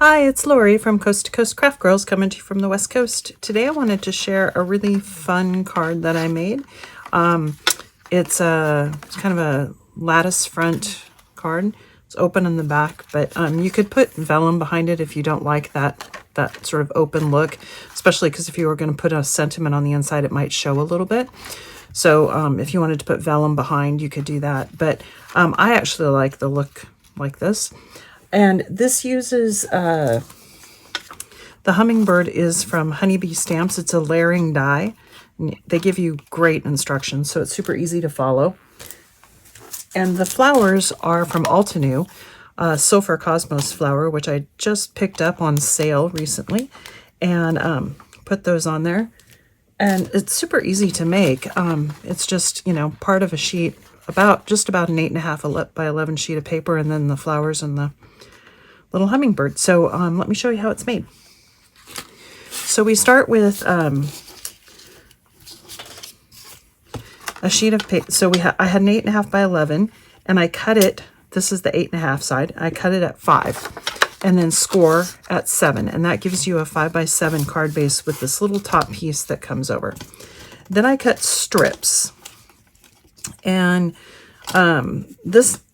Hi, it's Lori from Coast to Coast Craft Girls coming to you from the West Coast. Today I wanted to share a really fun card that I made. It's kind of a lattice front card. It's open in the back, but you could put vellum behind it if you don't like that sort of open look, especially because if you were going to put a sentiment on the inside, it might show a little bit. So if you wanted to put vellum behind, you could do that. But I actually like the look like this. And this uses, the hummingbird is from Honeybee Stamps. It's a layering die. They give you great instructions, so it's super easy to follow. And the flowers are from Altenew, Sulfur Cosmos flower, which I just picked up on sale recently, and put those on there. And it's super easy to make. It's just, part of a sheet, just about an 8.5 by 11 sheet of paper, and then the flowers and the little hummingbird. So let me show you how it's made. So we start with a sheet of paper. So I had an 8.5 by 11, and I cut it. This is the 8.5 side. I cut it at 5, and then score at 7, and that gives you a 5 by 7 card base with this little top piece that comes over. Then I cut strips, and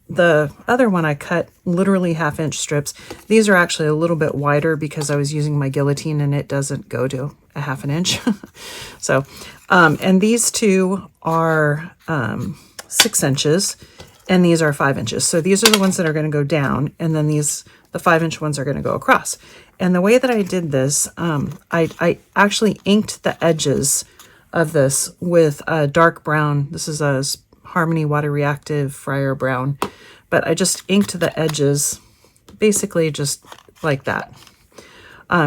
the other one I cut literally 1/2 inch strips. These are actually a little bit wider because I was using my guillotine and it doesn't go to a 1/2 inch. So, and these two are 6 inches and these are 5 inches. So these are the ones that are going to go down, and then the 5-inch ones are going to go across. And the way that I did this, I actually inked the edges of this with a dark brown. This is a Harmony Water Reactive Friar Brown, but I just inked the edges basically just like that,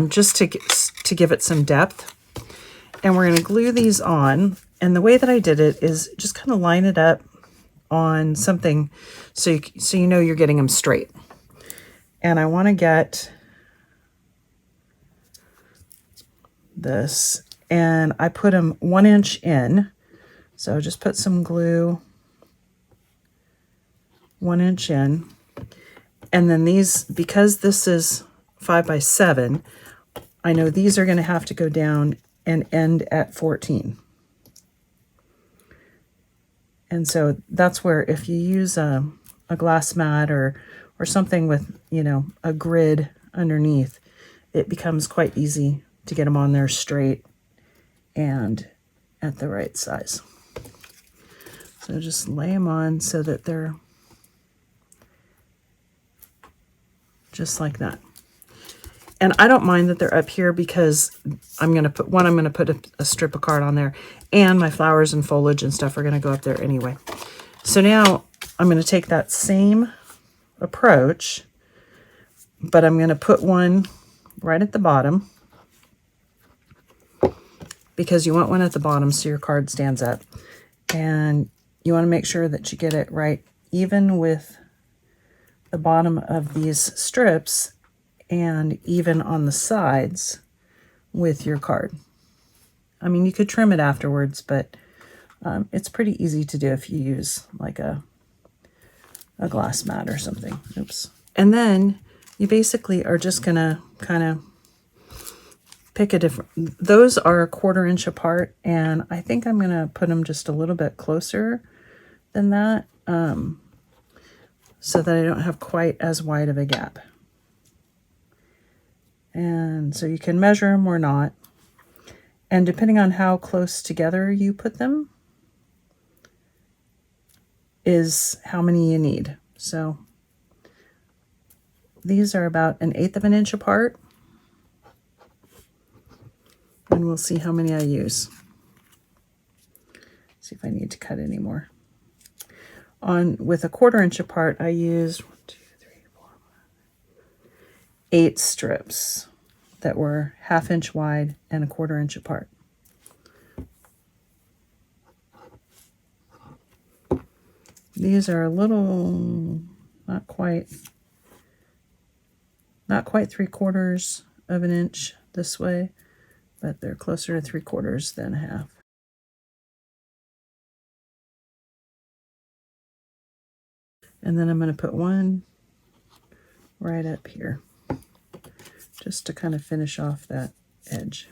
just to give it some depth. And we're going to glue these on, and the way that I did it is just kind of line it up on something so you know you're getting them straight. And I want to get this, and I put them 1 inch in, so just put some glue 1 inch in, and then these, because this is 5 by 7, I know these are going to have to go down and end at 14. And so that's where, if you use a glass mat or something with, a grid underneath, it becomes quite easy to get them on there straight and at the right size. So just lay them on so that they're just like that. And I don't mind that they're up here because I'm going to put a strip of card on there, and my flowers and foliage and stuff are going to go up there anyway. So now I'm going to take that same approach, but I'm going to put one right at the bottom, because you want one at the bottom so your card stands up. And you want to make sure that you get it right even with the bottom of these strips and even on the sides with your card. I mean, you could trim it afterwards, but it's pretty easy to do if you use like a glass mat or something. Oops. And then you basically are just gonna kind of pick a different, those are 1/4 inch apart, and I think I'm gonna put them just a little bit closer than that, so that I don't have quite as wide of a gap. And so you can measure them or not, and depending on how close together you put them is how many you need. So these are about 1/8 of an inch apart, and we'll see how many I use. See if I need to cut any more. With a 1/4 inch apart, I used 1, 2, 3, 4, 8 strips that were 1/2 inch wide and a 1/4 inch apart. These are a little, not quite 3/4 of an inch this way, but they're closer to 3/4 than 1/2. And then I'm going to put one right up here. just to kind of finish off that edge.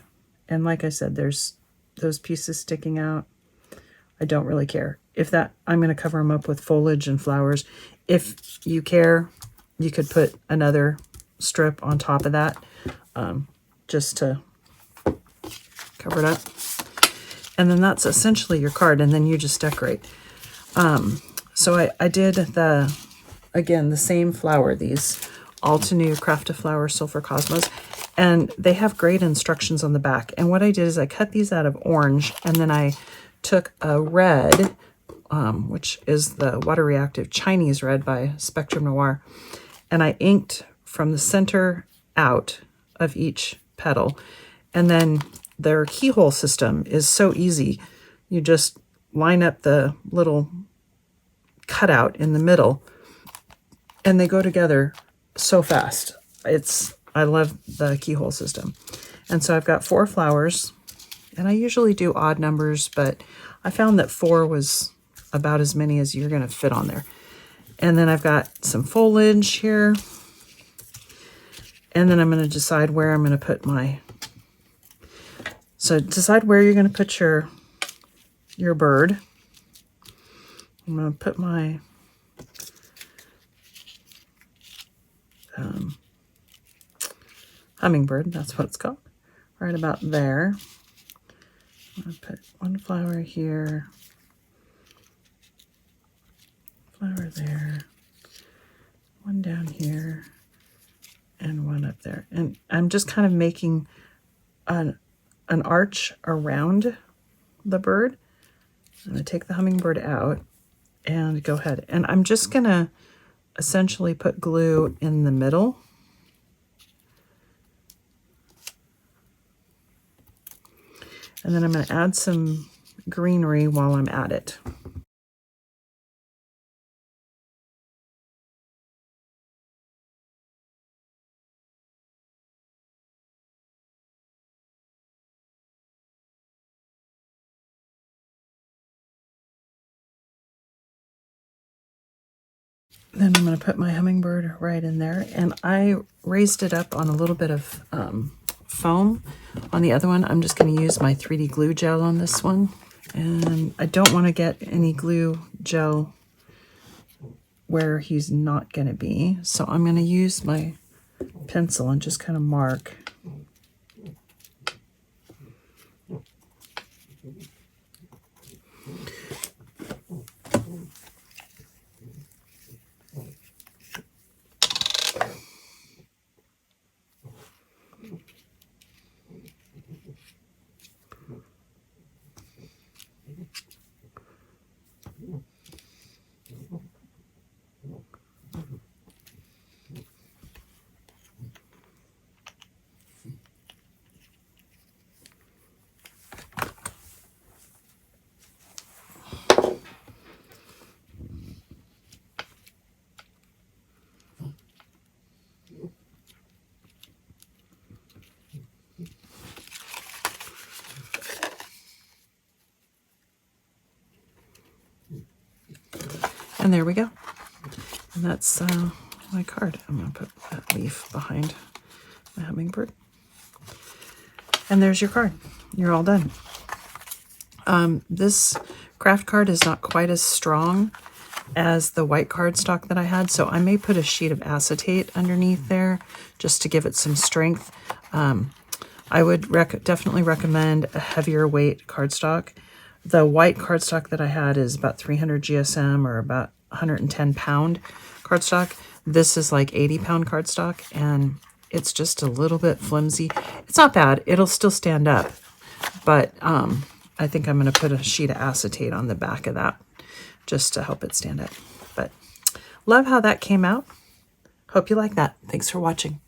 And like I said, there's those pieces sticking out. I don't really care. If that, I'm going to cover them up with foliage and flowers. If you care, you could put another strip on top of that, just to cover it up. And then that's essentially your card, and then you just decorate. So I did again, the same flower, these Altenew Craft a Flower Sulfur Cosmos, and they have great instructions on the back. And what I did is I cut these out of orange, and then I took a red, which is the water reactive Chinese red by Spectrum Noir, and I inked from the center out of each petal. And then their keyhole system is so easy. You just line up the little cutout in the middle, and they go together so fast. I love the keyhole system. And so I've got 4 flowers, and I usually do odd numbers, but I found that 4 was about as many as you're going to fit on there. And then I've got some foliage here, and then I'm going to decide where I'm going to put my... So decide where you're going to put your bird. I'm going to put my hummingbird, that's what it's called, right about there. I'm going to put one flower here, flower there, one down here, and one up there. And I'm just kind of making an arch around the bird. I'm going to take the hummingbird out and go ahead. And I'm just going to essentially put glue in the middle. And then I'm going to add some greenery while I'm at it. Then I'm going to put my hummingbird right in there, and I raised it up on a little bit of foam. On the other one, I'm just going to use my 3D glue gel on this one, and I don't want to get any glue gel where he's not going to be, so I'm going to use my pencil and just kind of mark. And there we go. And that's my card. I'm going to put that leaf behind my hummingbird. And there's your card. You're all done. This craft card is not quite as strong as the white cardstock that I had, so I may put a sheet of acetate underneath there just to give it some strength. I would definitely recommend a heavier weight cardstock. The white cardstock that I had is about 300 GSM, or about 110 pound cardstock. This is like 80 pound cardstock, and it's just a little bit flimsy. It's not bad. It'll still stand up, but I think I'm going to put a sheet of acetate on the back of that just to help it stand up. But love how that came out. Hope you like that. Thanks for watching.